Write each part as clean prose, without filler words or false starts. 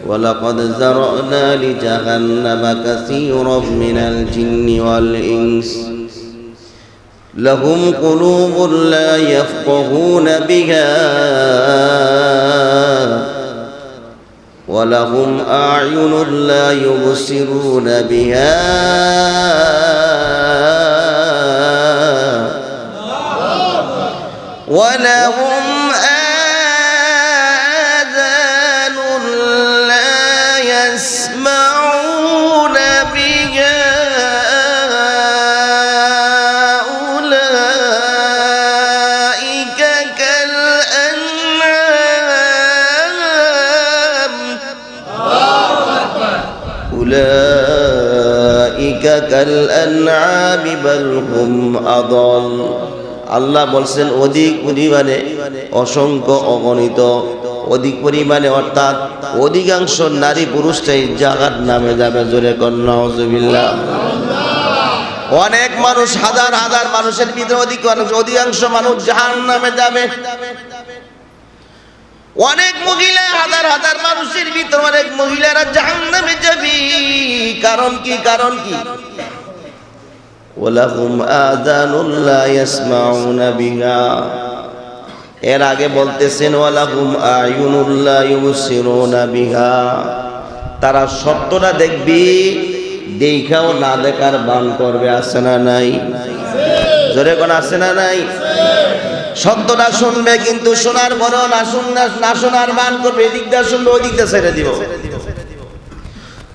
ولقد ذرأنا لجهنم كثيرا من الجن والإنس لهم قلوب لا يفقهون بها ولهم أعين لا يبصرون بها ولهم آذان لا يسمعون بها أولئك كالأنعام بل هم أضل আল্লাহ বলছেন অধিক পরিমাণে অসংখ্য অগণিত অধিক পরিমাণে অর্থাৎ অধিকাংশ নারী পুরুষটাই জাহান্নামে যাবে। জোরে কোন নাউজুবিল্লাহ। অনেক মানুষ হাজার হাজার মানুষের ভিতরে অধিকাংশ মানুষ জাহান্নামে যাবে। অনেক মহিলা হাজার হাজার মানুষের ভিতরে অনেক মহিলারা জাহান্নামে যাবে। কারণ কি? কারণ কি? ওয়ালাহুম আযানুন লা ইয়াসমাউনা বিহা। এর আগে বলতেছেন ওয়ালাহুম আয়ুনুন লা ইউবসিরুনা বিহা। তারা সত্যটা দেখবি, দেখাও না দেখার ভান করবে। আছে না নাই? জোরে কোন আছে না নাই? সত্যটা শুনবে কিন্তু শোনার বড় না শোনার ভান করবে। এদিকটা শুনবে ওদিকটা ছেড়ে দিব।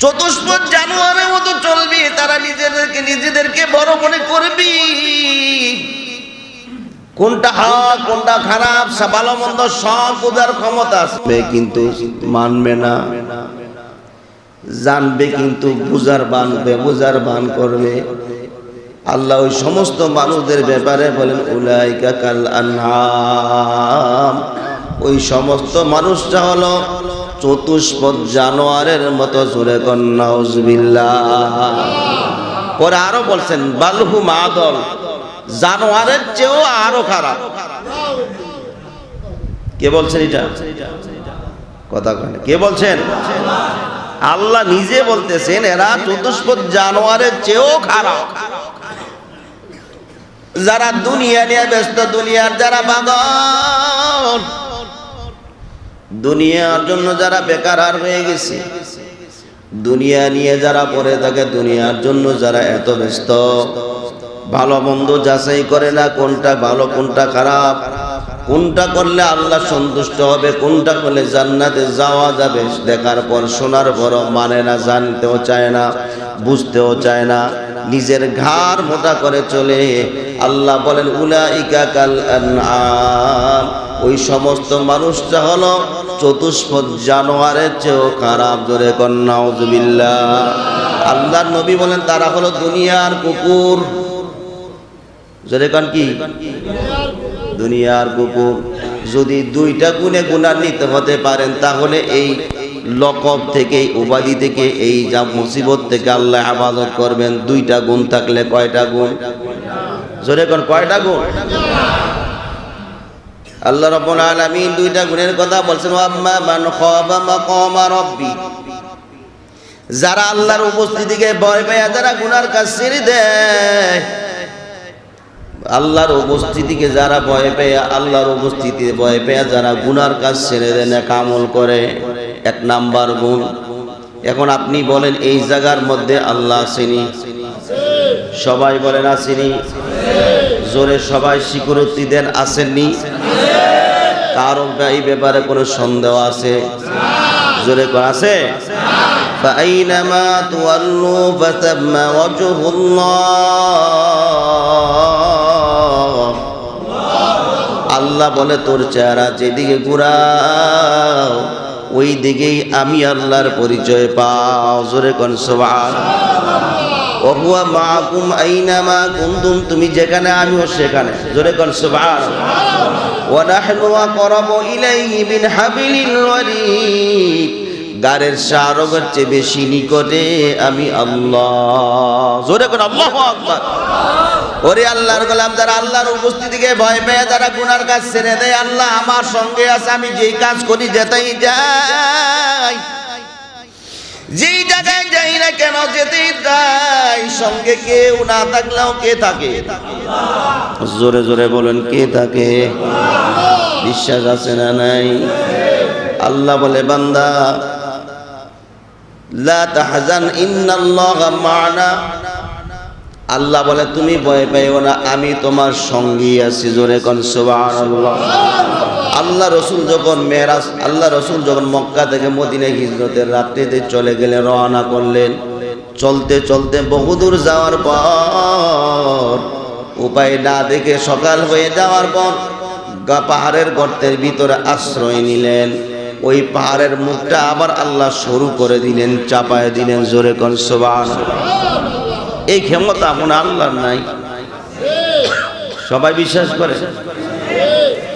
চতুষ্পদ জানোয়ারের মতো চলবি। তারা নিজেদেরকে বড় মনে করবি। কোনটা হক কোনটা খারাপ ভালো মন্দ সব বোঝার ক্ষমতা আছে কিন্তু মানবে না। জানবে কিন্তু বুঝার বান করবে। আল্লাহ ওই সমস্ত মানুষদের ব্যাপারে বলেন উলাইকা কাল আনআম। ওই সমস্ত মানুষটা হলো চতুষ্পদ জানোয়ারের মতো। জোরে কোন নাউজুবিল্লাহ। পরে আরো বলছেন বালহুম আদল, জানোয়ারের চেয়েও আরো খারাপ। কে বলছেন এটা? কথা কয় কে বলছেন? আল্লাহ নিজে বলতেছেন এরা চতুষ্পদ জানোয়ারের চেয়েও খারাপ। যারা দুনিয়া নিয়ে ব্যস্ত, দুনিয়ার যারা পাগল, দুনিয়ার জন্য যারা বেকার হয়ে গেছে, দুনিয়া নিয়ে যারা পড়ে থাকে, দুনিয়ার জন্য যারা এত ব্যস্ত, ভালো মন্দ যাচাই করে না কোনটা ভালো কোনটা খারাপ, কোনটা করলে আল্লাহ সন্তুষ্ট হবে, কোনটা করলে জান্নাতে যাওয়া যাবে, দেখার পর শোনার পর মানে না, জানতেও চায় না, বুঝতেও চায় না, নিজের ঘাড় মোটা করে চলে। আল্লাহ বলেন উলাইকা কাল আনআম। ওই সমস্ত মানুষটা হলো চতুষ্পদ জানোয়ারের চেয়েও খারাপ। জোরে কোন নাউজুবিল্লাহ। আল্লাহর নবী বলেন তারা হলো দুনিয়ার কুকুর। জোরে কোন কি? দুনিয়ার কুকুর। যদি দুইটা গুণে গুণান্বিত হতে পারেন তাহলে এই লকব থেকে, উপাধি থেকে, এই যা মুসিবত থেকে আল্লাহ হেফাজত করবেন। দুইটা গুণ থাকলে কয়টা গুণ? জোরে কোন কয়টা গুণ? আল্লাহ রাব্বুল আলামিন দুইটা গুণের কথা বলছেন। ওয়াম্মা মান খাবা মাকামা রাব্বি। যারা আল্লাহর উপস্থিতিকে ভয় পায়, যারা গুনার কাজ ছেড়ে দেয়, আল্লাহর উপস্থিতিকে যারা ভয় পায়, আল্লাহর উপস্থিতিতে ভয় পায় যারা গুনার কাজ ছেড়ে দেয়, নেক আমল করে, এক নাম্বার গুণ। এখন আপনি বলেন এই জায়গার মধ্যে আল্লাহ আসেনি? সবাই বলেন আসেনি? জোরে সবাই স্বীকৃতি দেন আসেননি? কারো এই ব্যাপারে কোনো সন্দেহ আছে? জোরে কোন আছে? ফাইনামা তুওয়াল্লু ফাতাম্মা ওয়াজহুল্লাহ। আল্লাহ বলে তোর চেহারা যেদিকে ঘুরাও ওই দিকেই আমি আল্লাহর পরিচয় পাও। জোরে কোন সুবহানাল্লাহ। ওহুয়া মাকুম আইনামা কুনতুম। তুমি যেখানে আমিও সেখানে। জোরে কোন সুবহানাল্লাহ। ওয়া নাহনু আকরাবু ইলাইহি মিন হাবিলিল ওয়ারিদ। গারের শারকের চেয়ে বেশি নিকটে আমি আল্লাহ। জোরে কোন আল্লাহু আকবার। ওরে আল্লাহর গোলাম, যারা আল্লাহর উপস্থিতিকে ভয় পেয়ে যারা গুনার কাজ ছেড়ে দেয়, আল্লাহ আমার সঙ্গে আছে, আমি যেই কাজ করি যেতেই যাই যেতেই চাই, সঙ্গে কেউ না থাকলেও কে থাকে? জোরে জোরে বলেন, কে থাকে? বিশ্বাস আছে না নাই? আল্লাহ বলে, বান্দা লা তাহজান ইন্নাল্লাহা মা'না, আল্লাহ বলে তুমি ভয় পাইও না, আমি তোমার সঙ্গী আছি। জোরে কোন সুবহানাল্লাহ। আল্লাহ রসুল যখন মক্কা থেকে মদিনায় হিজরতের রাত্রিতে চলে গেলেন, রওনা করলেন। চলতে চলতে বহুদূর যাওয়ার পর উপায় না দেখে সকাল হয়ে যাওয়ার পর পাহাড়ের গর্তের ভিতরে আশ্রয় নিলেন। ওই পাহাড়ের মুখটা আবার আল্লাহ শুরু করে দিলেন, চাপায় দিলেন। জোরে কোন সুবহানাল্লাহ। এই ক্ষমতা মনে আল্লাহর নাই? সবাই বিশ্বাস করে?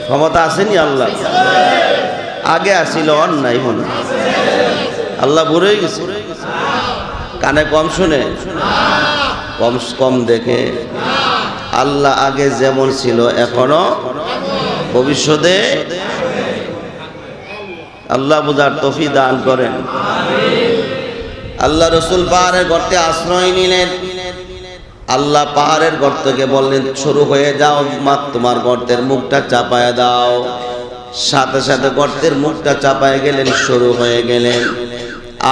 ক্ষমতা আসেনি আল্লাহ? আগে আসিল, অন্যায় মনে আল্লাহ বুড়ে গেছে। কানে কম শুনে, কম দেখে। আল্লাহ আগে যেমন ছিল এখনো ভবিষ্যতে। আল্লাহ বুঝার তৌফিক দান করেন। আল্লাহ রসুল পাহাড়ের গর্তে আশ্রয় নিলেন। আল্লাহ পাহাড়ের গর্তকে বললেন, শুরু হয়ে যাও, তোমার গর্তের মুখটা চাপায় দাও। সাথে সাথে গর্তের মুখটা চাপায় গেলেন, শুরু হয়ে গেলেন।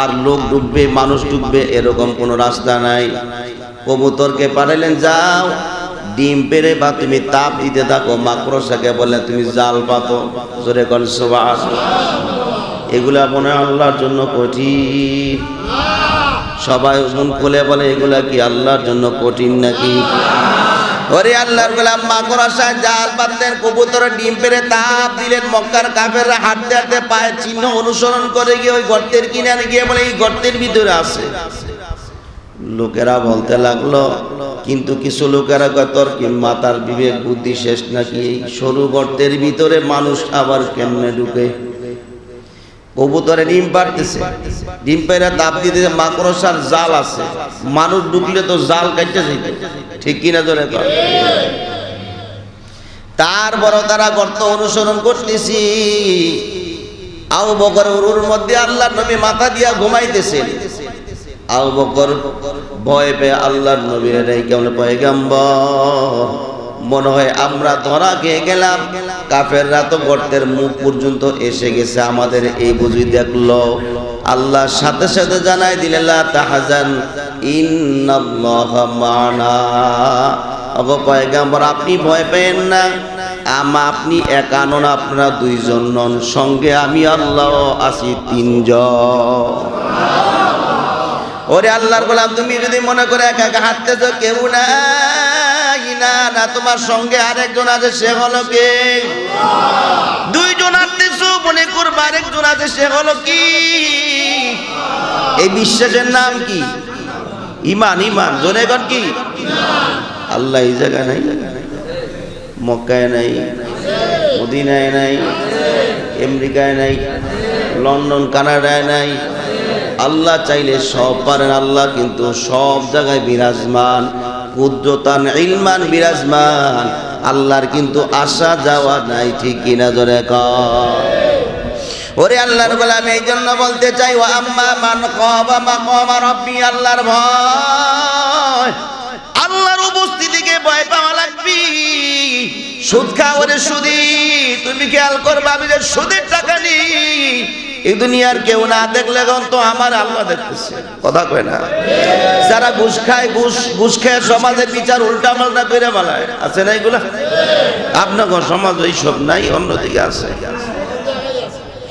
আর লোক ডুববে, মানুষ ডুববে এরকম কোনো রাস্তা নাই। কবুতরকে পাঠালেন, যাও ডিম পেড়ে বা তুমি তাপ দিতে থাকো। মাকড়সাকে বললেন, তুমি জাল পাতো। জোরে কোন সুবহানাল্লাহ। এগুলা মনে হয় আল্লাহর জন্য কঠিন। সবাই মন খুলে বলে, এগুলা কি আল্লাহর জন্য কঠিন নাকি? ওরে আল্লাহর গোলাম, মাকড়সা জাল পাতলেন, কবুতরের ডিম পেড়ে তাপ দিলেন। মক্কার কাফেররা হাঁটতে হাঁটতে পায়ের চিহ্ন অনুসরণ করে গিয়ে ওই গর্তের কিনারে গিয়ে বলে, এই গর্তের ভিতরে আছে। লোকেরা বলতে লাগলো, কিন্তু কিছু লোকেরা কয়, তোর কি মাতার বিবেক বুদ্ধি শেষ নাকি? এই সরু গর্তের ভিতরে মানুষ আবার কেমনে ঢুকে? কবুতরে ডিম পাড়তেছে, ডিম পেড়ে তাপ দিতেছে, মাকড়সার জাল আছে। মানুষ ঢুকলে তো জাল কাটতে যেত, ঠিক কিনা? ধরে তারপর তারা গর্ত অনুসরণ করতেছি। আবু বকর উরুর মধ্যে আল্লাহর নবী মাথা দিয়া ঘুমাইতেছেন। আবু বকর ভয় পেয়ে আল্লাহর নবীর কেমন পয়গম্বর, মনে হয় আমরা ধরা খেয়ে গেলাম। কাফেররা তো গর্তের মুখ পর্যন্ত এসে গেছে, আমাদের এই বুঝি দেখলো। আল্লাহ সাথে সাথে জানাই দিলেন, লা তাহজান ইন্নাল্লাহা মা'না। ওগো পয়গম্বর, আপনি ভয় পেয়েন না, আপনি একা নন, আপনারা দুইজন নন, সঙ্গে আমি আল্লাহ আছি, তিনজন। ওরে আল্লাহর গোলাম, তুমি যদি মনে করে একা একা হাঁটতেছো, কেউ না, তোমার সঙ্গে আরেকজন আছে, সে হলো কে? দুইজন হাঁটতেছো, মনে করবে আরেকজন আছে, সে হলো কি? এই বিশ্বাসের নাম কি? ঈমান। ঈমান জোরে কর কি? আল্লাহ এই জায়গায় নাই, মক্কায় নাই, মদিনায় নাই, আমেরিকায় নাই, লন্ডন কানাডায় নাই। আল্লাহ চাইলে সব পারেন। আল্লাহ কিন্তু সব জায়গায় বিরাজমান, কুদরতান ইলমান বিরাজমান। আল্লাহর কিন্তু আসা যাওয়া নাই, ঠিক কিনা? জোরে কর। ওরে আল্লাহর গোলাম, এই জন্য বলতে চাই, ওয়া আম্মা মান খাফা মাকামা রাব্বি, আল্লাহর ভয়, আল্লাহর উপস্থিতিকে ভয় পাওয়া লাগবে। সুদ খাওয়ারে সুদি, তুমি খেয়াল করবা, আমি যে সুদের টাকা নিই, এই দুনিয়ার কেউ না দেখলে তো আমার আল্লাহ দেখতেছে। কথা কয় না? যারা ঘুষ খায়, ঘুষ খেয়ে সমাজের বিচার উল্টা পাল্টা করে বলায়, আছে না এগুলা? আপনার সমাজ এইসব নাই, অন্যদিকে আছে,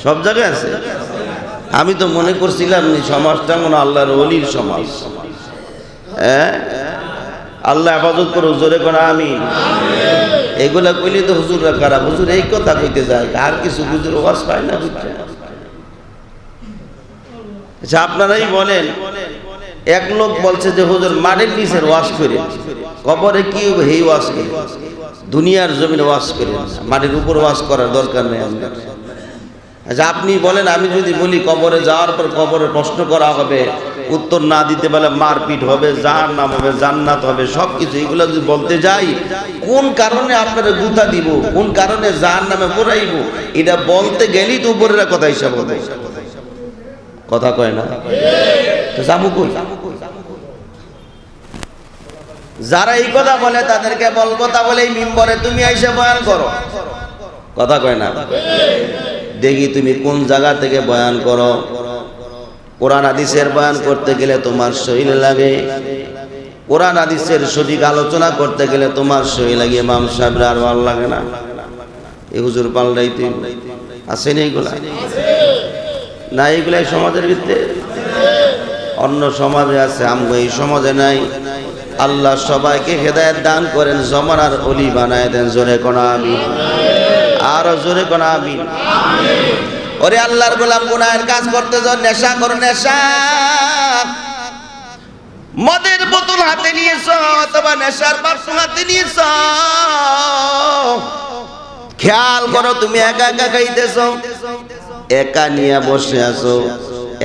সব জায়গায় আছে। আমি তো মনে করছিলাম সমাজটা মনে আল্লাহর ওলির সমাজ। হ্যাঁ, আল্লাহ হেফাজত করো, জোরে করে আমিন। এগুলা কইলে তো হুজুররা খারাপ, হুজুর এই কথা কইতে যায়, আর কিছু হুজুর ওয়াজ পায় না। আচ্ছা, আপনারাই বলেন, এক লোক বলছে যে হুজুর মাটির নিচের ওয়াজ করে, কবরে কি এই ওয়াজ করে, দুনিয়ার জমিনে ওয়াজ করে, মাটির উপর ওয়াজ করার দরকার নেই আপনার। আচ্ছা, আপনি বলেন, আমি যদি বলি কবরে যাওয়ার পর কবরে প্রশ্ন করা হবে, উত্তর না দিতে পারলে মারপিট হবে, জাহান্নাম হবে, জান্নাত হবে, সবকিছু এগুলো যদি বলতে যাই, কোন কারণে আপনারা গুতা দিব, কোন কারণে জাহান্নামে পড়াইব, এটা বলতে গেলেই তো উপরের কথা হিসাব হবে। কথা কয় না? তো জামু কই? যারা এই কথা বলে তাদেরকে বলবো, তা বলে এই মিম্বরে তুমি এসে বয়ান করো, কথা কয় না? দেখি তুমি কোন জায়গা থেকে বয়ান করো। কোরআন হাদিসের বয়ান করতে গেলে তোমার শরীর লাগে, কোরআন হাদিসের সঠিক আলোচনা করতে গেলে তোমার শরীর লাগে। ইমাম সাহেবরা আর ভালো লাগে না, এই হুজুর পাল্টাইতে আছে না এইগুলা? না, এইগুলা এই সমাজের ভিতরে, অন্য সমাজে আছে, আমগো এই সমাজে নাই। আল্লাহ সবাইকে হেদায়েত দান করেন, জমানার ওলি বানায় দেন। জোরে কোন আমিন, আরো জোরে কোন আমিন। ওরে আল্লাহর গোলাম, গুনাহের কাজ করতে যাও, নেশা করো, নেশা মদের বোতল হাতে নিয়েছ অথবা নেশার বাক্স হাতে নিয়েছ, খেয়াল করো তুমি একা একা খাইতেছ, একা নিয়ে বসে আছো,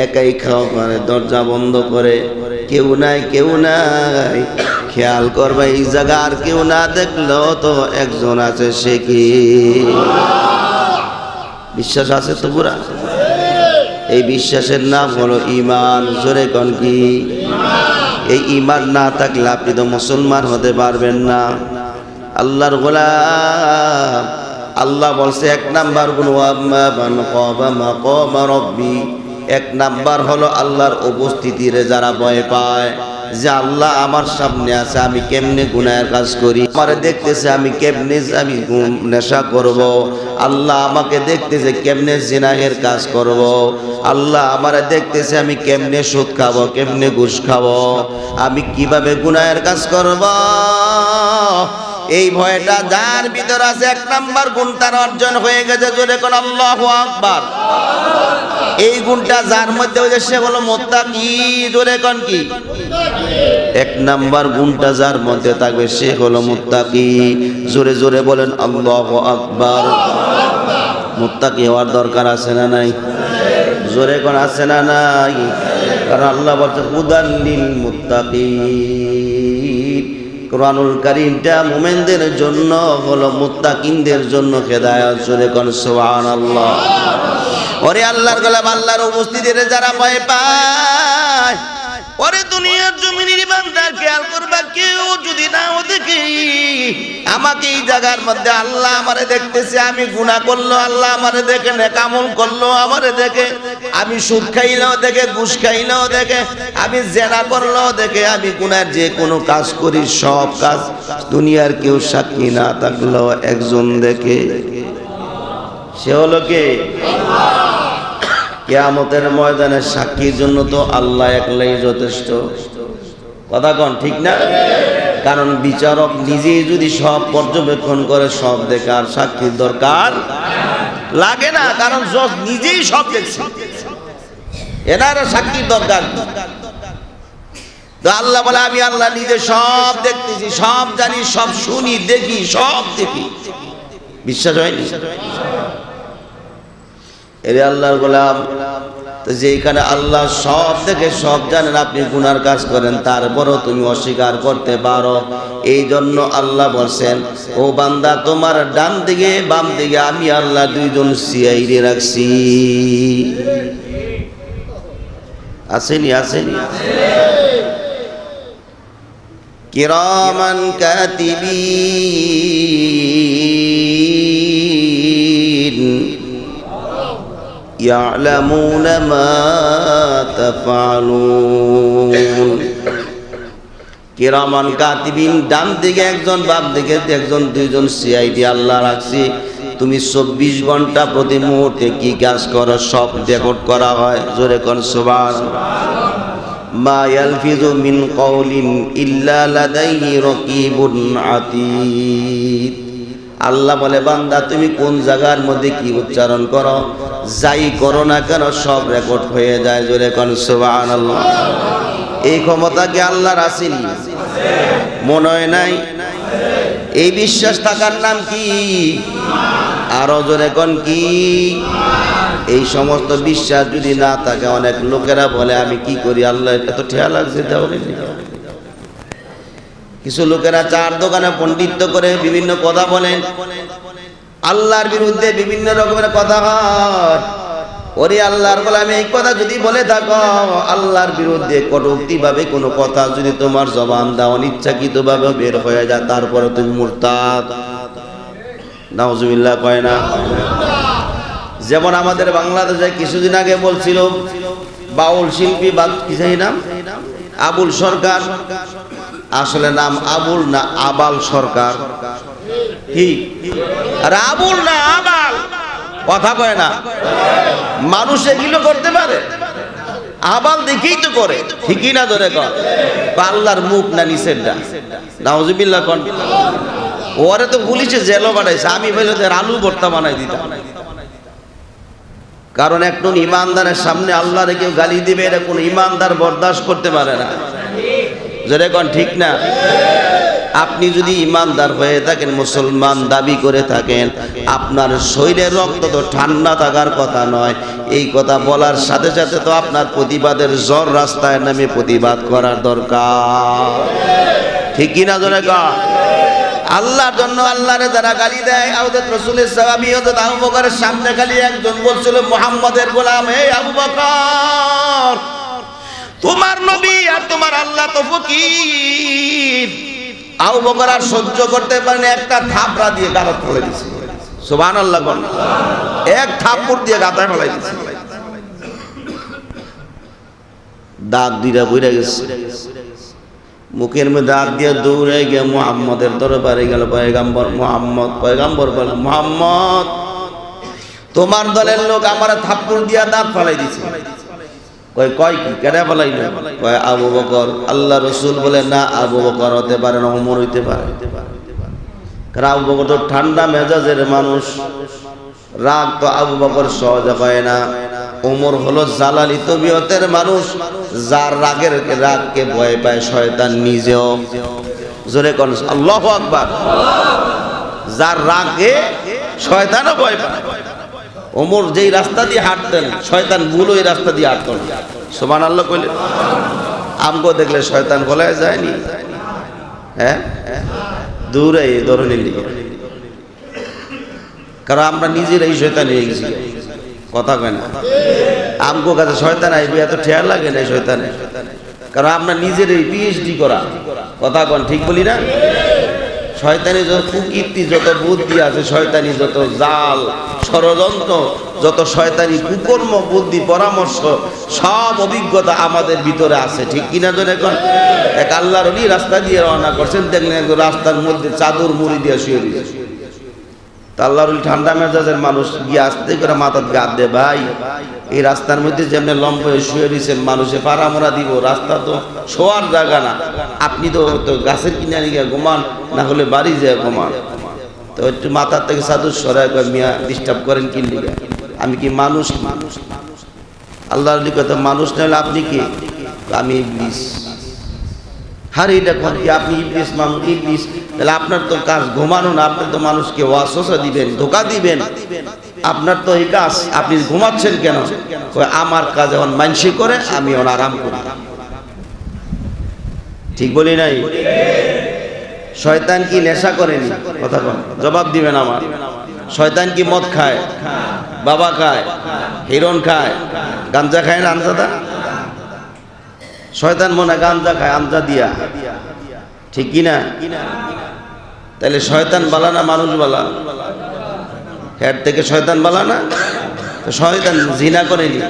একাই খাও, করে দরজা বন্ধ করে, কেউ নাই কেউ নাই। খেয়াল করবে এই জায়গা আর কেউ না দেখলো তো একজন আছে, সে কি? বিশ্বাস আছে তো পুরা? এই বিশ্বাসের নাম হলো ঈমান। জোরে কোন কি? এই ঈমান না থাকলে আপনি তো মুসলমান হতে পারবেন না। আল্লাহর গোলাম, আল্লাহ বলছে এক নাম্বার গুণ ওয়াম্মা মান খাফা মাকামা রাব্বি, এক নাম্বার হলো আল্লাহর উপস্থিতিরে যারা ভয় পায় যে আল্লাহ আমার সামনে আছে, আমি কেমনে গুনাহের কাজ করি, আমারে দেখতেছে আমি কেমনে আমি নেশা করব, আল্লাহ আমাকে দেখতেছে কেমনে জিনাহের কাজ করব, আল্লাহ আমারে দেখতেছে আমি কেমনে সুদ খাবো, কেমনে ঘুষ খাবো, আমি কিভাবে গুনাহের কাজ করব। এই ভয়টা যার ভিতর আছে, এক নাম্বার গুণ তার অর্জন হয়ে গেছে। জোরে কোন আল্লাহু আকবার। এই গুণটা যার মধ্যে হয়েছে সে হলো মুত্তাকি। জোরে কোন কি? এক নাম্বার গুণটা যার মধ্যে থাকবে সে হলো মুত্তাকি। জোরে জোরে বলেন আল্লাহু আকবার। মুত্তাকি হওয়ার দরকার আছে না নাই? জোরে কোন আছে না নাই? কারণ আল্লাহ বলছে হুদাল্লিল মুত্তাকিন। কোরআনুল কারীমটা মুমিনদের জন্য হলো, মুত্তাকিনদের জন্য হেদায়েত। জোরে কোন সুবহানাল্লাহ। ওরে আল্লাহর গোলাম, আল্লাহর উপস্থিতিতে যারা ভয় পায়, ওরে দুনিয়ার জমিনের বান্দা খেয়াল করবা, কেউ যদি নাও দেখে আমাকে এই জায়গার মধ্যে আল্লাহ আমারে দেখতেছে, আমি গুনাহ করলো আল্লাহ আমারে দেখে, নেকামল করলো আমারে দেখে, আমি সুদ খাইলেও দেখে, ঘুষ খাইলেও দেখে, আমি জেনা করলেও দেখে, আমি গুনার যে কোনো কাজ করি সব কাজ দুনিয়ার কেউ সাক্ষী না থাকলেও একজন দেখে, সে হলো কে? কিয়ামতের ময়দানে সাক্ষীর জন্য তো আল্লাহ একলাই যথেষ্ট। কথা কন ঠিক না? কারণ বিচারক নিজেই যদি সব পর্যবেক্ষণ করে, সব দেখে, আর সাক্ষীর দরকার লাগে না, কারণ জজ নিজেই সব দেখছে, এনারা সাক্ষীর দরকার। তো আল্লাহ বলে আমি আল্লাহ নিজে সব দেখতেছি, সব জানি, সব শুনি, দেখি, সব দেখি। বিশ্বাস হয়নি? এরে আল্লাহর গোলাম, তো যেখানে আল্লাহ সব দেখে সব জানেন, আপনি গুনার কাজ করেন, তারপরও তুমি অস্বীকার করতে পারো। এই জন্য আল্লাহ বলছেন, ও বান্দা তোমার ডান দিকে বাম দিকে আমি আল্লাহ দুইজন সিআইডি রাখছি। আসেনি? আসেনি? কিরামান কাতিবিন ইয়ালামুনা মা তাফআলুন। কিরামান কাতিবিন, ডান দিকে একজন বাম দিকে একজন, দুইজন সিআইডি আল্লাহ রাখছি। তুমি 24 ঘন্টা প্রতি মুহূর্তে কি কাজ করো সব রেকর্ড করা হয়। জোরে কোন সুবহানাল্লাহ। মা ইয়ালফিযু মিন কাওলিন ইল্লা লাদাইহি রাকিবুন আতীদ। আল্লাহ বলে বান্দা তুমি কোন জায়গার মধ্যে কি উচ্চারণ করো, যাই করো না কেন সব রেকর্ড হয়ে যায়। জোরে কোন সুবহানাল্লাহ। এই ক্ষমতা কি আল্লাহর আসেনি? মনে হয় নাই? এই বিশ্বাস থাকার নাম কি? আরো জোরে কোন কি? এই সমস্ত বিশ্বাস যদি না থাকে, অনেক লোকেরা বলে আমি কি করি, আল্লাহ এত ঠেয়া লাগছে তাহলে। কিছু লোকেরা চার দোকানে পণ্ডিত্য করে বিভিন্ন কথা বলেন, আল্লাহর বিরুদ্ধে বিভিন্ন রকমের কথা হয়। ওরে আল্লাহর গোলাম, এই কথা যদি বলে থাকো, আল্লাহর বিরুদ্ধে কটূক্তিভাবে কোনো কথা যদি তোমার জবান দাও অনিচ্ছাকৃতভাবে বের হয়ে যায়, তারপরে তুমি মুরতাদ। নাউজুবিল্লাহ কয় না? যেমন আমাদের বাংলাদেশে কিছুদিন আগে বলছিল বাউল শিল্পী বা কি জানি নাম, আবুল সরকার, আসলে নাম আবুল না আবাল সরকার। কি আর আবুল না আবাল, কথা কয় না। মানুষ এগুলো করতে পারে, আবাল দেখেই তো করে, ঠিকই না? ধরে কর আল্লাহর মুখ না নিষেধটা। নাউজুবিল্লাহ কোন ওরে তো পুলিশে জেলও বানাইছে, আমি বলে আলু ভর্তা বানাই দিতাম। কারণ একজন ইমানদারের সামনে আল্লাহরে কেউ গালি দিবে, এটা কোন ইমানদার বরদাস্ত করতে পারে না। জোরে কোন ঠিক না? আপনি যদি ইমানদার হয়ে থাকেন, মুসলমান দাবি করে থাকেন, আপনার শরীরের রক্ত তো ঠান্ডা থাকার কথা নয়। এই কথা বলার সাথে সাথে তো আপনার প্রতিবাদের জ্বর রাস্তায় নামে প্রতিবাদ করার দরকার, ঠিক কিনা? জোরে কর। আল্লাহর জন্য আল্লাহরে যারা গালি দেয়, হযরত রাসূলের সাহাবী হযরত আবু বকরের সামনে খালি একজন বলছিল, মুহাম্মাদের গোলাম, হে আবু বকর, তোমার নবী আর তোমার আল্লাহ তো ফকির। আবু বকর আর সহ্য করতে পারেন, একটা থাপড়া দিয়ে গালত ফেলে দিয়েছে। সুবহানাল্লাহ বল। এক থাপ্পড় দিয়ে গাতায় ফেলাই দিয়েছে, দাঁত দুইটা বইরা গেছে। মুখের মধ্যে দাঁত দিয়ে দৌড়ে গিয়ে মুহাম্মদের দরবারে গেল। পয়গম্বর মুহাম্মদ, পয়গম্বর বল, মুহাম্মদ, তোমার দলের লোক আমার থাপ্পড় দিয়া দাঁত ফেলাই দিয়েছে। কয় কি কেডা ফেলাই না? কয় আবু বকর। আল্লাহ রাসূল বলে, না, আবু বকর হতে পারে না, ওমর হইতে পারে। কারণ আবু বকর তো ঠান্ডা মেজাজের মানুষ, রাগ তো আবু বকর সহজে হয় না। ওমর হলো জালালি তবিয়তের মানুষ, যার রাগকে ভয় পায় শয়তান নিজেও। জোরে কোন আল্লাহু আকবার। যার রাগে শয়তানও ভয় পায়। ওমর যেই রাস্তা দিয়ে হাঁটতেন, শয়তান ভুল ওই রাস্তা দিয়ে হাঁটতেন। সুবহানাল্লাহ কইলে আমগো দেখলে শয়তান গলায় যায়নি? হ্যাঁ, দূরে ধরনের লিগে। কারণ আমরা নিজেরাই শয়তান হয়ে গেছি, কথা কয় না? আমগো কাছে শয়তান আইবে এত ঠেয়ার লাগে না শয়তানে, কারণ আমরা নিজেরাই পিএইচডি করা, কথা কন ঠিক বলি না? শয়তানি যত কুকীর্তি, যত বুদ্ধি আছে, শয়তানি যত জাল ষড়যন্ত্র, যত শয়তানি কুকর্ম, বুদ্ধি, পরামর্শ, সব অভিজ্ঞতা আমাদের ভিতরে আছে, ঠিক কিনা? ধরে এখন এক আল্লাহর ওলি রাস্তা দিয়ে রওনা করছেন, দেখলেন একদম রাস্তার মধ্যে চাদর মুড়ি দিয়ে শুয়ে দিয়েছে। তা আল্লাহর ওলি ঠান্ডা মেজাজের মানুষ গিয়ে আসতে করে মাথার গাদ দে, ভাই এই রাস্তার মধ্যে যেমনি লম্ব হয়ে শুয়ে দিয়েছেন, মানুষে পাড়ামোড়া দিব, রাস্তা তো শোয়ার জায়গা না, আপনি তো গাছের কিনারে গিয়ে ঘুমান, না হলে বাড়ি যায় ঘুমান। তো একটু মাথার থেকে চাদর সরায় কয়, মিয়া ডিস্টার্ব করেন কি লিগা? আমি কি মানুষ? আল্লাহর ওলি কথা, মানুষ না হলে আপনি কি? আমি ইবলিস। হারে এটা কোন কি? আপনি ইবলিস, মানুষ ইবলিস, তাহলে আপনার তো কাজ ঘুমানো না, আপনি তো মানুষকে ওয়াসওয়াসা দিবেন, ধোঁকা দিবেন, আপনার তো এই কাজ। আপনি ঘুমাচ্ছেন কেন? আমার কাজ এখন মানসি করে, আমি এখন আরাম করি। ঠিক বলি নাই? শয়তান কি নেশা করেনি? কথা বল, জবাব দিবেন আমার। শয়তান কি মদ খায়? বাবা খায়, হিরণ খায়, গাঞ্জা খায় না? আমজাদা শয়তান মনে গাঞ্জা খায়, আমজা দিয়া, ঠিক কিনা? তাহলে শয়তান বালা না মানুষ বালা? হেড থেকে শয়তান বালা না? তো শয়তান জিনা করেনি?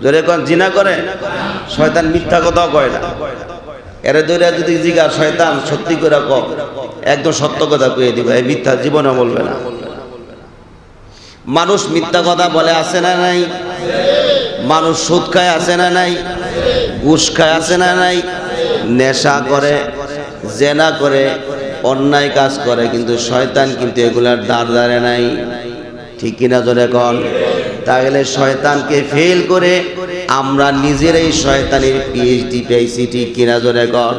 জোরে কোন জিনা করে? শয়তান মিথ্যা কথাও কয় না। এর ধরে যদি জিগা শয়তান সত্যি করে কও, একদম সত্য কথা কয়ে দিবে, এই মিথ্যা জীবনে বলবে না। মানুষ মিথ্যা কথা বলে আছে না নাই? মানুষ সুদ খায় আছে না নাই? ঘুষ খায় আছে না নাই? নেশা করে, জেনা করে, অন্যায় কাজ করে, কিন্তু শয়তান কিন্তু এগুলার দাঁড় দাঁড়ে নাই, ঠিক কিনা? জোরে কন। তাহলে শয়তানকে ফেল করে আমরা নিজেরাই শয়তানের পিএইচডি পেয়েছি, ঠিক কিনা? জোরে কন।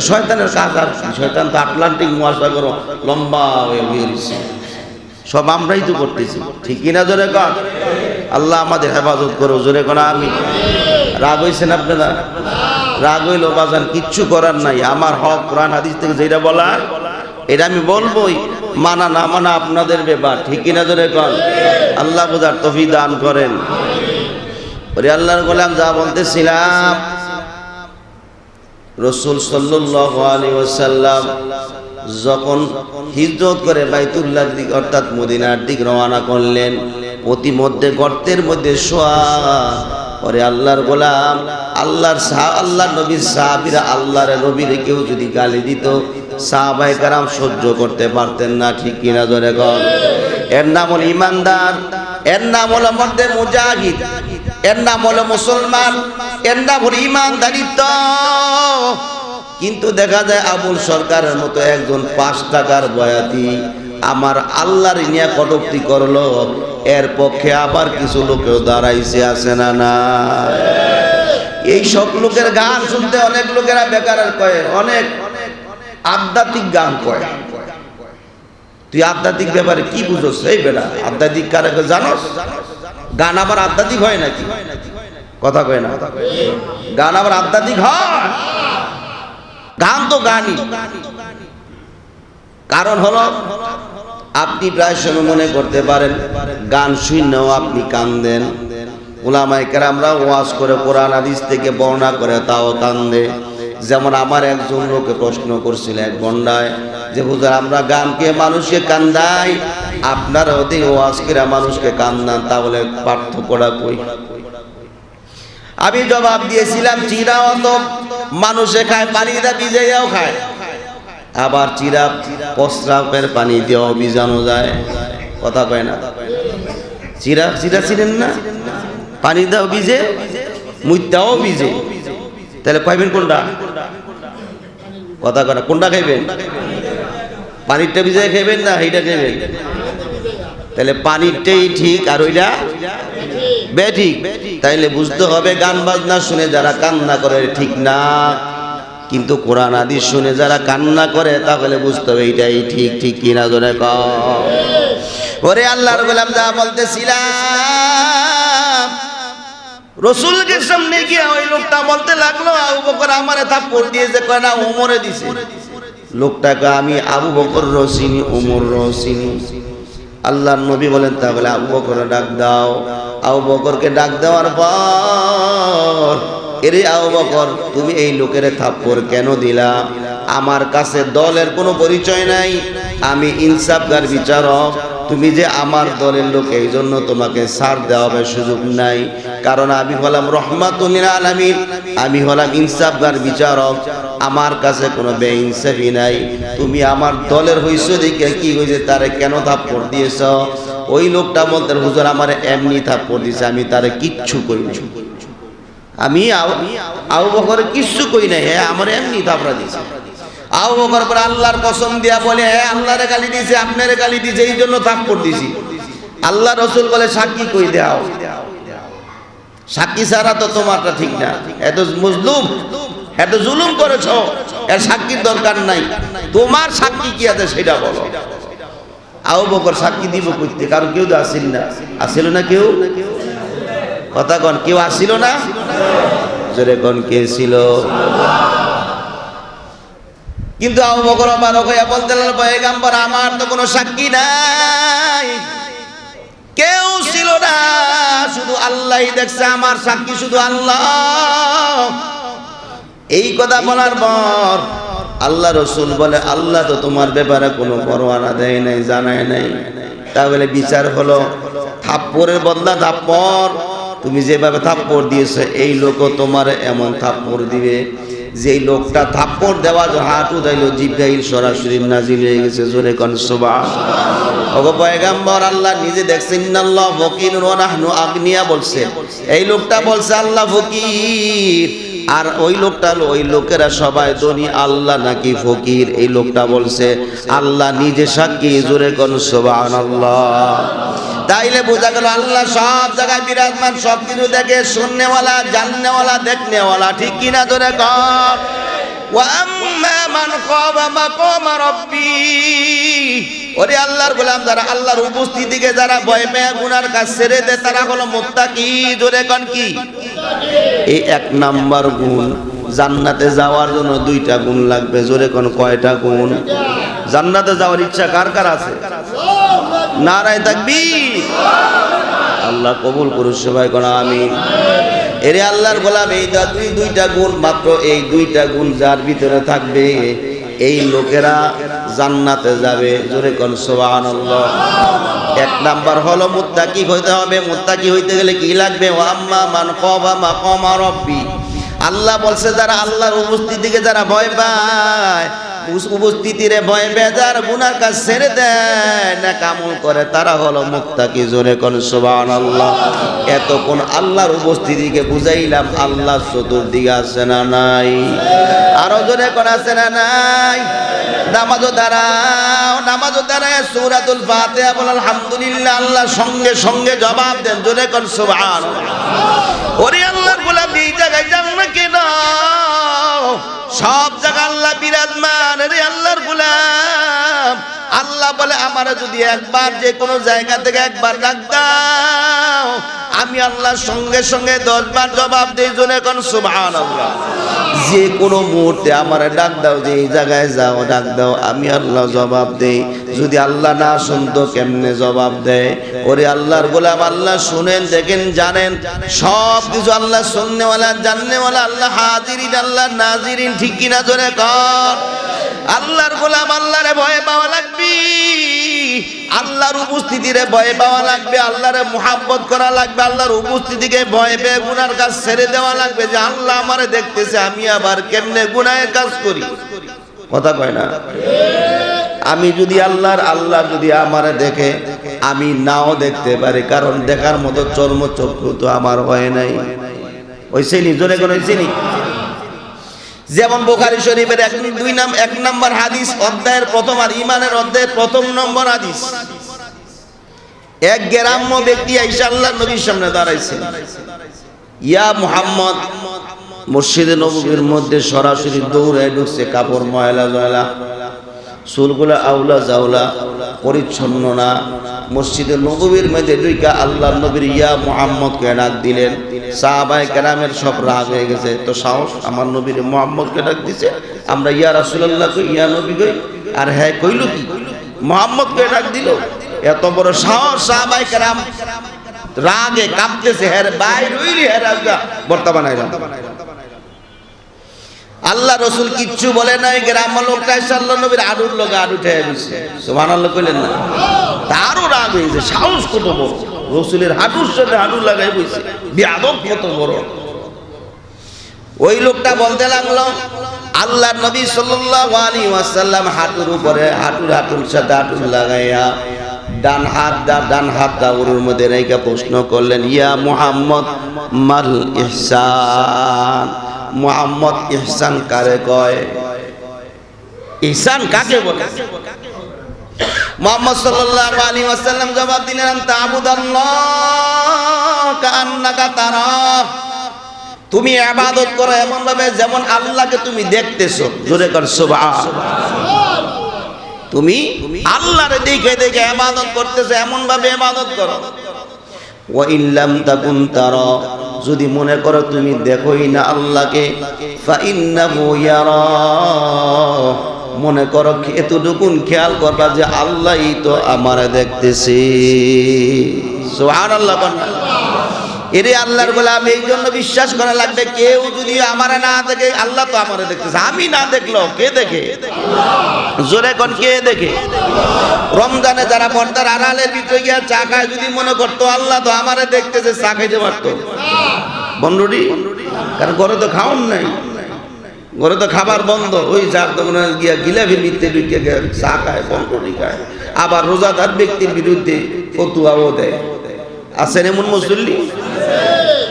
শয়তানের কাজ আর শয়তান তো আটলান্টিক মহাসাগর লম্বা হয়ে গিয়েছে, সব আমরাই তো করতেছি, ঠিক কিনা? জোরে কন। আল্লাহ আমাদের হেফাজত করো, জোরে কন আমি। রাগ হয়েছেন আপনারা? রাগ হইল বাজান, কিচ্ছু করার নাই। আমার হক কোরআন হাদিস থেকে যেটা বলা এটা আমি বলবোই, মানা না মানা আপনাদের ব্যাপার, ঠিক কিনা জোরে কন। আল্লাহ বুঝার তৌফিক দান করেন। ওরে আল্লাহর গোলাম, যা বলতেছিলাম, রাসূল সাল্লাল্লাহু আলাইহি ওয়াসাল্লাম যখন হিজরত করে বাইতুল্লাহর দিক অর্থাৎ মদিনার দিক রওনা করলেন, প্রতিমধ্যে গর্তের মধ্যে শোয়া। ওরে আল্লাহর গোলাম, আল্লাহর নবীর সাহাবীরা আল্লাহর নবীর কেউ যদি গালি দিত, সাহাবায়ে কেরাম সহ্য করতে পারতেন না, ঠিক কিনা জোরে কন। এর নাম হলো ইমানদার, এর নাম হলো মর্দে মুজাহিদ, এর নাম হলো মুসলমান, এর নাম হলো ইমানদারিত্ব। কিন্তু দেখা যায় আবুল সরকারের মতো একজন 5 টাকার বয়াতি আমার আল্লাহর নিয়ে কটূক্তি করলো, এর পক্ষে আবার কিছু লোকেও দাঁড়াইছে, আছে না না? এই সব লোকের গান শুনতে অনেক লোকেরা বেকার কয়, অনেক আধ্যাত্মিক গান কয়। তুই আধ্যাত্মিক ব্যাপারে কি বুঝোস? এই বেটা আধ্যাত্মিক কারে জানোস? গান আবার আধ্যাত্মিক হয় নাকি? কথা কয় না। গান আবার আধ্যাত্মিক হয়? গান তো গানই। কারণ হলো আপনি প্রায় সময় মনে করতে পারেন গান শুনেও আপনি কান্দেন। উলামায়ে কেরামরা ওয়াজ করে কোরআন হাদিস থেকে বর্ণনা করে তাও কান্দে। যেমন আমার একজন লোকে প্রশ্ন করছিল এক বন্ডায় যে হুজুর, আমরা গানকে মানুষকে কান্দাই, আপনারা ওদের ওয়াজ করে মানুষকে কান্দান, তাহলে পার্থক্যটা কই? আমি জবাব দিয়েছিলাম, চিরাও তো মানুষে খায়, পানিটা ভিজাইয়াও খায়, আবার চিরা প্রস্রাবের পানি দিয়েও ভিজানো যায়। কথা কয় না? চিরা ছিলেন না? পানি দাও ভিজে, মুইতাও ভিজে, তাহলে কইবেন কোনটা? কথা কয় না, কোনটা খাইবেন? পানিরটা ভিজাই খাইবেন না এইটা খাইবেন? তাহলে পানিরটাই ঠিক আর ওইটা বেঠিক। তাইলে বুঝতে হবে গান বাজনা শুনে যারা কান্না করে ঠিক না, কিন্তু কোরআন হাদিস শুনে যারা কান্না করে তাহলে বুঝতে হবে এইটাই ঠিক, ঠিক কিনা জোরে কও। ওরে আল্লাহর গোলাম, যা বলতেছিলাম, রাসূলকে সামনে গিয়ে ওই লোকটা বলতে লাগলো, আবু বকর আমারে থাপ্পড় দিয়েছে, কয় না ওমরে দিছে। লোকটাকে আমি আবু বকর রসিনি, ওমর রসিনি। আল্লাহর নবী বলেন তাহলে আবু বকরকে ডাক দাও। আবু বকরকে ডাক দেওয়ার পর, এরে আবু বকর, তুমি এই লোকের থাপ্পড় কেন দিলা? আমার কাছে দলের কোনো পরিচয় নাই, আমি ইনসাফগার বিচারক, তুমি যে আমার দলের লোক, এই জন্য তোমাকে ছাড় দেওয়া হবে সুযোগ নাই। কারণ আমি হলাম রহমাতুল লিল আলামিন, আমি হলাম ইনসাফগার বিচারক, আমার কাছে কোনো বেইনসাফি নাই। তুমি আমার দলের হইছো দেখে কি হয়েছে, তারে কেন থাপ্পড় দিয়েছ? ওই লোকটা বলতে, হুজুর আমারে এমনি থাপ্পড় দিয়েছে, আমি তারে কিচ্ছু করি নাই, আমি আবু বকর কিচ্ছু কই নাই, হ্যাঁ আমার এমনি থাপ্পড় দিয়েছে। আবু বকর পরে আল্লাহর কসম দিয়া বলে, হ্যাঁ আল্লাহরে গালি দিয়েছে, আপনারে গালি দিয়েছে, এই জন্য থাপ্পড় দিয়েছি। আল্লাহ রাসূল বলে, সাক্ষী কই দাও? সাক্ষী ছাড়া তো তোমারটা ঠিক না, এত মজলুম, এত জুলুম করেছ, এর সাক্ষীর দরকার নাই, তোমার সাক্ষী কি আছে সেটা বলো। আবু বকর সাক্ষী দিব কইতে, কারণ কেউ তো আসিল না। আসিল না কেউ? কথা কন, কেউ আসিল না? জোরে কোন কে ছিল? কিন্তু আবু বকর অবাক হইয়া বলতে লাগলো, পয়গম্বর আমার তো কোনো সাক্ষী নাই, কেউ ছিল না, শুধু আল্লাহই দেখছে, আমার সাক্ষী শুধু আল্লাহ। এই কথা বলার পর আল্লাহ রাসূল বলে, আল্লাহ তো তোমার ব্যাপারে কোনো পরোয়া দেয় নাই, জানায় নাই, তাহলে বিচার হলো থাপ্পড়ের বদলা থাপ্পড়। তুমি যেভাবে থাপ্পড় দিয়েছো, এই লোকও তোমার এমন থাপ্পড় দিবে। যেই লোকটা থাপ্পড় দেওয়া হাঁটু দিল, জিবরাইল সরাসরি নাজিল হয়ে গেছে। জোরে কোন সুবহানাল্লাহ। ওগো পয়গম্বর, আল্লাহ নিজে দেখছেন, ইন্নাল্লাহ ফকিরুন ওয়া নাহনু আগনিয়া বলছে, এই লোকটা বলছে আল্লাহ ফকির, আর ওই লোকটা, ওই লোকেরা সবাই ধনী, আল্লাহ নাকি ফকির। এই লোকটা বলছে, আল্লাহ নিজে সাক্ষী। জোরে কোন সুবহানাল্লাহ। তাইলে বোঝা গেল আল্লাহ সব জায়গায় বিরাজমান, সব কিছু দেখে, শুননেওয়ালা, জাননেওয়ালা, দেখনেওয়ালা, ঠিক কিনা জোরে কর। ওয়া আম্মা মান খাফা মাকামা রাব্বি, ওরে আল্লাহর গোলাম, যারা আল্লাহর উপস্থিতিকে যারা ভয় পেয়ে গুনার কাজ ছেড়ে দেয়, তারা হলো মুত্তাকি। জোরে কোন কি? এই 1 নাম্বার গুণ। জান্নাতে যাওয়ার জন্য 2টা গুণ লাগবে। জোরে কোন কয়টা গুণ? জান্নাতে যাওয়ার ইচ্ছা কার কার আছে? নারায়ে তাকবীর। আল্লাহ কবুল করুন সবাই কোন আমিন। এরে আল্লাহর গোলাম, এই দুইটা গুণ, মাত্র এই দুইটা গুণ যার ভিতরে থাকবে এই লোকেরা জান্নাতে যাবে। জোরে কোন সুবহানাল্লাহ। এক নাম্বার হলো মুত্তাকি হইতে হবে। মুত্তাকি হইতে গেলে কি লাগবে? ওয়া আম্মা মান খাফা মাকামা রাব্বি। আল্লাহ বলছে যারা আল্লাহর উপস্থিতিকে যারা ভয় পায়, উপস্থিতিরে ভয় বেজার গুনার কাজ ছেড়ে দেয় না কামল করে, তারা হলো মুত্তাকি। জোরে কোন সুবহানাল্লাহ। এতক্ষণ আল্লাহর উপস্থিতিকে বুঝাইলাম, আল্লাহ চতুর্দিকে আছে না নাই? আরো জোরে কোন আছে না নাই? নামাজও দাঁড়াও, নামাজও দাঁড়ায় সূরাতুল ফাতিহা বল আলহামদুলিল্লাহ, আল্লাহ সঙ্গে সঙ্গে জবাব দেন। জোরে কোন সুবহানাল্লাহ। ওরে আল্লাহর গোলাম, এই জায়গায় যান না কেন? সব জায়গা আল্লাহ বিরাজমান। রে আল্লাহর গোলাম, আল্লাহ বলে আমার যদি একবার যে কোনো জায়গা থেকে একবার ডাক দাও, আমি আল্লাহ সঙ্গে সঙ্গে 10 বার জবাব দেই। জোরে কোন সুবহানাল্লাহ। যে কোনো মুহূর্তে আমার ডাক দাও, যে এই জায়গায় যাও, ডাক দাও, আমি আল্লাহ জবাব দেই। যদি আল্লাহ না শুনতো কেমনে জবাব দেয়? ওরে আল্লাহর গোলাম, আল্লাহ শুনেন, দেখেন, জানেন, সব কিছু আল্লাহ শুননেওয়ালা, জাননেওয়ালা, আল্লাহ হাজিরিন, আল্লাহ নাজিরিন। ঠিক কিনা? জোরে কর। আল্লাহর গোলাম, আল্লাহরে ভয় পাওয়া লাগবে, আল্লাহর উপস্থিতিরে ভয় পাওয়া লাগবে, আল্লাহরে মুহাব্বত করা লাগবে, আল্লাহর উপস্থিতিকে ভয় পেয়ে গুনার কাজ ছেড়ে দেওয়া লাগবে। যে আল্লাহ আমারে দেখতেছে, আমি আবার কেমনে গুনাহের কাজ করি। কথা কয় না? আমি যদি আল্লাহ যদি আমারে দেখে, আমি নাও দেখতে পারি, কারণ দেখার মতো চর্মচক্ষু তো আমার হয় নাই। ওইসে নি? জোরে কোন হইছে নি? যেমন বুখারী শরীফের 1 নম্বর হাদিস, অধ্যায়ের প্রথম, আর ঈমানের অধ্যায়ের 1 নম্বর হাদিস। এক গ্রাম্য ব্যক্তি আইসা আল্লাহর নবীর সামনে দাঁড়াইছে। ইয়া মুহাম্মদ। মসজিদে নববীর মধ্যে সরাসরি দৌড়ে ঢুকছে, কাপড় ময়লা জয়লা, চুলগুলা আউলা জাউলা, পরিচ্ছন্ন না। মসজিদে নববীর মধ্যে ঢুকা আল্লাহর নবীর ইয়া মুহাম্মদকে ডাক দিলেন। সাহাবায়ে কেরামের সব রাগ হয়ে গেছে, তো সাহস আমার নবীর মুহাম্মদকে ডাক দিছে, আমরা ইয়া রাসূলুল্লাহ কই, ইয়া নবী কই, আর হ্যাঁ কইলো কি মুহাম্মদকে ডাক দিল। এত বড় সাহস! সাহাবায়ে কেরাম রাগে কাঁপতেছে। হ্যাঁ বাইর হইলি, হ্যাঁ রাজা বর্তমান আইলাম। আল্লাহ রসুল কিচ্ছু বলে নাই। গ্রাম্য লোকটা এসে আল্লাহ নবীর আড়ুর লোকে আড়ু ঠেয়ে দিচ্ছে। সুবহানাল্লাহ কইলেন না? তারও রাগ হয়েছে। সাহস কত বড়! রসুলের হাঁটুর সাথে হাঁটু লাগাই বইছে। বিয়াদব কত বড়! ওই লোকটা বলতে লাগলো, আল্লাহ নবী সাল্লাল্লাহু আলাইহি ওয়াসাল্লাম হাঁটুর উপরে হাঁটুর সাথে হাঁটু লাগাইয়া ডান হাতটা উরুর মধ্যে রেখে প্রশ্ন করলেন, ইয়া মুহাম্মদ মাল ইহসান। মুহাম্মদ, ইহসান কারে কয়? ইহসান কাকে বলে? মুহাম্মদ সাল্লাল্লাহু আলাইহি ওয়াসাল্লাম জবাব দিলেন, তা'বুদাল্লাহ কাআন্নাকা তারাহ। তুমি ইবাদত করো এমন ভাবে যেমন আল্লাহকে তুমি দেখতেছো। জোরে কর সুবহানাল্লাহ। তুমি আল্লাহরে দেখে দেখে ইবাদত করতেছো, এমন ভাবে ইবাদত করো। ওয়া ইল্লাম তাকুন তারা, যদি মনে করো তুমি দেখোই না আল্লাহকে, ফা ইন্নাহু ইয়ারা, মনে করো এতটুকুন খেয়াল করবা যে আল্লাহই তো আমারে দেখতেছে। সুবহানাল্লাহ। এরে আল্লাহর গোলাম, এই জন্য বিশ্বাস করা লাগবে, কেউ যদি আমারে না দেখে, আল্লাহ তো আমারে দেখতেছে। আমি না দেখলো কে দেখে? জোরে কোন কে দেখে? রমজানে যারা পর্দার আড়ালের ভিতরে গিয়া চা খায়, যদি মনে করতো আল্লাহ তো আমারে দেখতেছে, চা খাইতে পারতো বন্ধুটি? কারণ ঘরে তো খাওন নাই, ঘরে তো খাবার বন্ধ। ওই চার দোকানে গিয়া গিলাফি মিথ্যে ঢুকে গিয়া চা খায়, বন্ধুটি খায়। আবার রোজাদার ব্যক্তির বিরুদ্ধে ফতুয়াও দেয়। আছেন এমন মুসল্লি?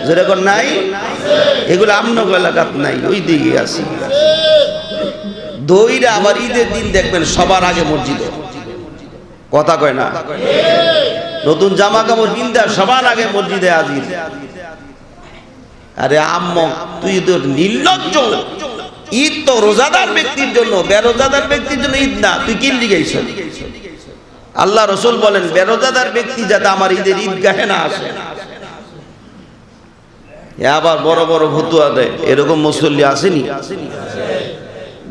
যেরকম নাই, এগুলো আমনগ এলাকাত নাই, ওই দিকে আছে। দইরা আবার ঈদের দিন দেখবেন সবার আগে মসজিদে। কথা কয় না? নতুন জামা কাপড় কিনতে সবার আগে মসজিদে হাজির। আরে আম্মা, তুই তো নির্লজ্জ। ঈদ তো রোজাদার ব্যক্তির জন্য, বেরোজাদার ব্যক্তির জন্য ঈদ না। তুই কিনলি গেছ? আল্লাহ রসুল বলেন, বেরোজাদার ব্যক্তি যাতে আমার ঈদের ঈদগাহে না আসে। আবার বড় বড় ফতুয়া দেয়, এরকম মুসল্লি আসেনি?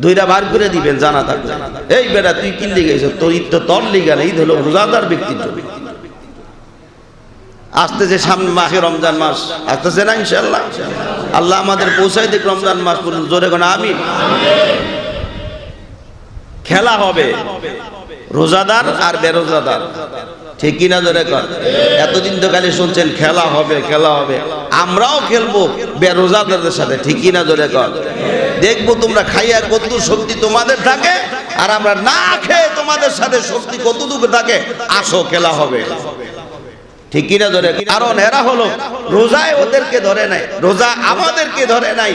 দুইটা বার করে দিবেন জানা থাকবে। এই বেটা তুই কি লিগেছ, তোর লিগা না, ঈদ হলো রোজাদার ব্যক্তির জন্য। আসতেছে সামনে মাহে রমজান মাস আসতেছে না ইনশাআল্লাহ। আল্লাহ আমাদের পৌঁছাই দিক রমজান মাস পর্যন্ত, জোরে কোন আমিন। খেলা হবে রোজাদার আর বেরোজাদার, ঠিক কিনা জোরে কর। এতদিন তো খালি শুনছেন খেলা হবে খেলা হবে, আমরাও খেলবো বেরোজাদারদের সাথে, ঠিক কিনা জোরে কর। দেখবো তোমরা খাইয়া কত শক্তি তোমাদের থাকে, আর আমরা না খেয়ে তোমাদের সাথে শক্তি কতটুকু থাকে। আসো খেলা হবে, ঠিক কিনা ধরে। কারণ এরা হলো রোজায় ওদেরকে ধরে নাই, রোজা আমাদেরকে ধরে নাই,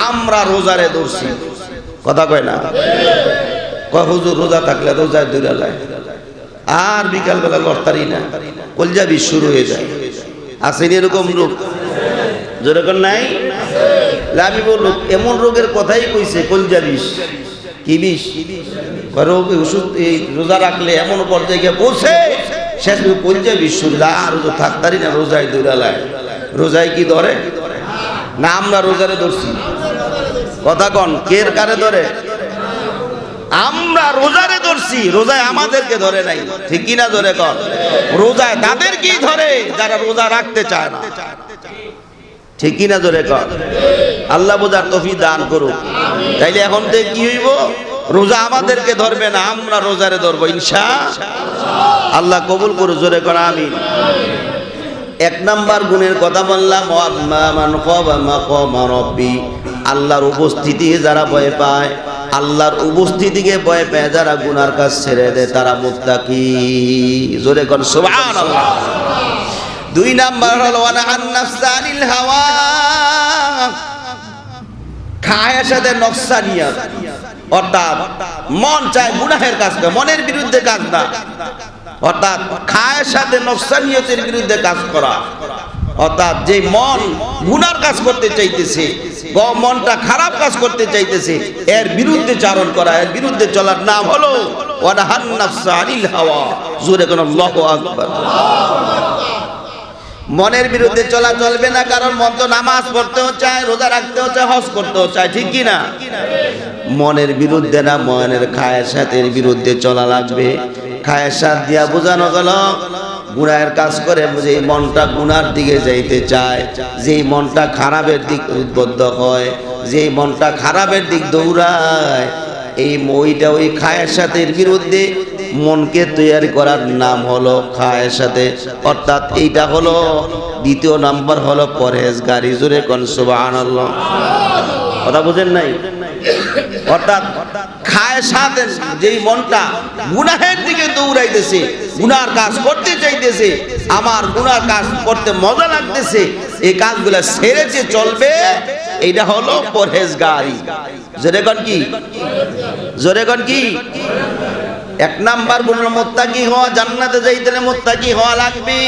আমরা রোজারে ধরছি। কথা কয় না, কয় হুজুর রোজা থাকলে রোজায় দূরে যায়, আর বিকালবেলা লড়তারি না, কলজা বিষ শুরু হয়ে যায়। আসেন এরকম রোগ, যেরকম নাই। আমি বলল এমন রোগের কথাই কইছে, কলজা বিষ। কি বিষ? রোগ ওষুধ রোজা রাখলে এমন পর্যায়ে গিয়ে পৌঁছে শেষ কলজা বিষ শুরু, আর থাকতারি না, রোজায় দৌড়ালায়। রোজায় কি ধরে না, আমরা রোজারে ধরছি। কথা কন, কের কারে ধরে? আমরা রোজারে ধরছি, রোজায় আমাদেরকে ধরে নাই, ঠিক কিনা ধরে কর। রোজায় তাদেরকেই ধরে যারা রোজা রাখতে চায় না, ঠিক কিনা ধরে কর। আল্লাহ বোঝার তৌফিক দান করুক। তাইলে এখন থেকে কি হইব? রোজা আমাদেরকে ধরবে না, আমরা রোজারে ধরবো ইনশাআল্লাহ। আল্লাহ কবুল করু, জোরে কর আমিন। এক নাম্বার গুণের কথা বললাম, আল্লাহর উপস্থিতি যারা ভয় পায়, আল্লাহর উপস্থিতিকে ভয় পায় যারা গুনার কাজ ছেড়ে দেয়, তারা মুত্তাকি। জোরে কর সুবহানাল্লাহ। দুই নাম্বার হলো ওয়ানাহান নাফসা আনিল হাওয়া, খায়ের সাথে নফসানিয়ত, অর্থাৎ মন চায় গুনাহের কাজ করে, মনের বিরুদ্ধে কাজ না, অর্থাৎ খায়ের সাথে নফসানিয়তের বিরুদ্ধে কাজ করা। অর্থাৎ যে মন গুনার কাজ করতে চাইতেছে, মনটা খারাপ কাজ করতে চাইতেছে, এর বিরুদ্ধে চারণ করা, এর বিরুদ্ধে চলার নাম হলো ওয়ানাহান নাফসা আনিল হাওয়া। জোরে কোন আল্লাহু আকবার। মনের বিরুদ্ধে চলা চলবে না, কারণ মন তো নামাজ পড়তেও চায়, রোজা রাখতেও চায়, হজ করতেও চায়, ঠিক কি না? মনের বিরুদ্ধে না, মনের খায়েশাতের বিরুদ্ধে চলা লাগবে। খায়েশাত দিয়া বোঝানো গেল গুনাহের কাজ করে, যেই মনটা গুনার দিকে যাইতে চায়, যেই মনটা খারাপের দিক উদ্বুদ্ধ হয়, যেই মনটা খারাপের দিক দৌড়ায়, এই ওইটা ওই খায়েশাতের বিরুদ্ধে মনকে তৈরি করার নাম হলো খায়েশাতে। অর্থাৎ এইটা হলো দ্বিতীয় নাম্বার হলো পরহেজগারি। জোরে কোন সুবহানাল্লাহ। কথা বুঝেন নাই? অর্থাৎ খায়েশাতের যেই মনটা গুনাহের দিকে দৌড়াইতেছে, গুনার কাজ করতে চাইতেছে, আমার গুনার কাজ করতে মজা লাগতেছে, এই কাজগুলো ছেড়েছে চলবে, এইটা হলো পরহেজগারি। জোরে কোন কি? জোরে কোন কি? এক নাম্বার গুণ মুত্তাকি হওয়া, জান্নাতে যাইতে হলে মুত্তাকি হওয়া লাগবে।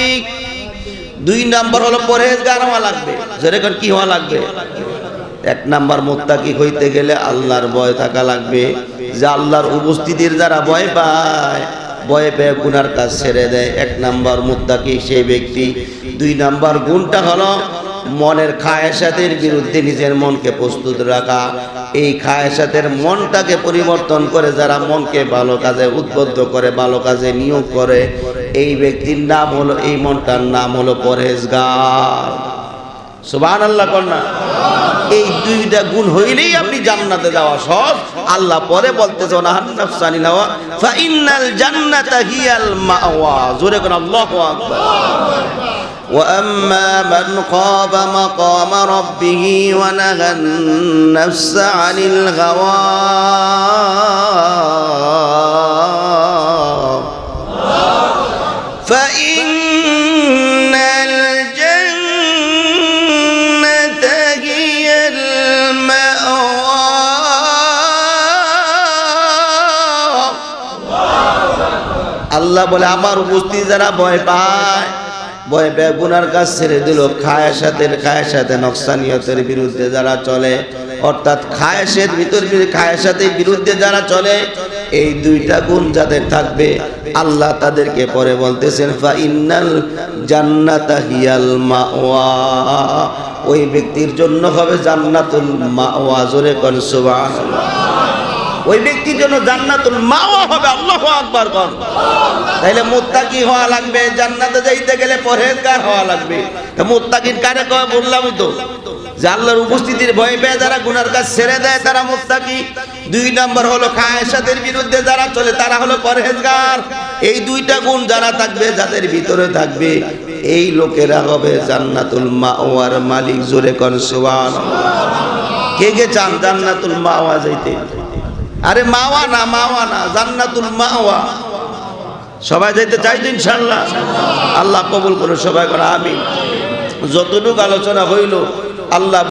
দুই নাম্বার হলো পরহেজগার হওয়া লাগবে। যেরকম কি হওয়া লাগবে? এক নাম্বার মুত্তাকি হইতে গেলে আল্লাহর ভয় থাকা লাগবে, যে আল্লাহর উপস্থিতির যারা ভয় পায়, ভয় পেয়ে গুনার কাজ ছেড়ে দেয়, এক নাম্বার মুত্তাকি সেই ব্যক্তি। দুই নাম্বার গুণটা হলো মনের খায়েশাতের বিরুদ্ধে নিজের মনকে প্রস্তুত রাখা। এই খায়েশাতের মনটাকে পরিবর্তন করে যারা মনকে ভালো কাজে উদ্বুদ্ধ করে, ভালো কাজে নিয়োগ করে, এই ব্যক্তির নাম হলো, এই মনটার নাম হলো পরহেজগার। সুবহানাল্লাহ কন্যা। এই দুইটা গুণ হইলেই আপনি জান্নাতে যাওয়া সহজ। আল্লাহ পরে বলতেছে ওয়ানাহান নাফসা আনিল হাওয়া ফা ইন্নাল জান্নাতা হিয়াল মাওয়া। জোরে কোন আল্লাহু আকবার। وأما من خاف مقام ربه ونهى النفس عن الهوى فإن الجنة هي المأوى. আল্লাহ বলে আমার উপস্থিতি যারা ভয় পায়, ভয় পেয়ে গুনার কাজ ছেড়ে দিল, খায়েশাতে নকসানিয়তের বিরুদ্ধে যারা চলে, অর্থাৎ খায়েশের খায়েশাতের বিরুদ্ধে যারা চলে, এই দুইটা গুণ যাদের থাকবে আল্লাহ তাদেরকে পরে বলতেছেন ফা ইন্নাল জান্নাতা হিয়াল মাওয়া। ওই ব্যক্তির জন্য হবে জান্নাতুল মাওয়া। জোরে কোন সুবহানাল্লাহ। ওই ব্যক্তির জন্য জান্নাতুল মাওয়া হবে। আল্লাহু আকবার কোন। তাইলে মুত্তাকি হওয়া লাগবে, জান্নাতে যাইতে গেলে পরহেজগার হওয়া লাগবে। তো মুত্তাকির কারে কয় বললামই তো, যে আল্লাহর উপস্থিতির ভয় পেয়ে যারা গুনার কাজ ছেড়ে দেয় তারা মুত্তাকি। 2 নম্বর হলো খায়েশাতের বিরুদ্ধে যারা চলে তারা হলো পরহেজগার। এই 2টা গুণ যারা থাকবে, যাদের ভিতরে থাকবে, এই লোকেরা হবে জান্নাতুল মাওয়ার মালিক। জোরে কোন সুবহানাল্লাহ। কে কে চান জান্নাতুল মাওয়া যাইতে? আরে মাওয়া না, জান্নাতুল মাওয়া। সবাই যাইতে চাই তো ইনশাআল্লাহ। আল্লাহ কবুল করুন, সবাই করে আমিন। যতটুকু আলোচনা হইল আল্লাহ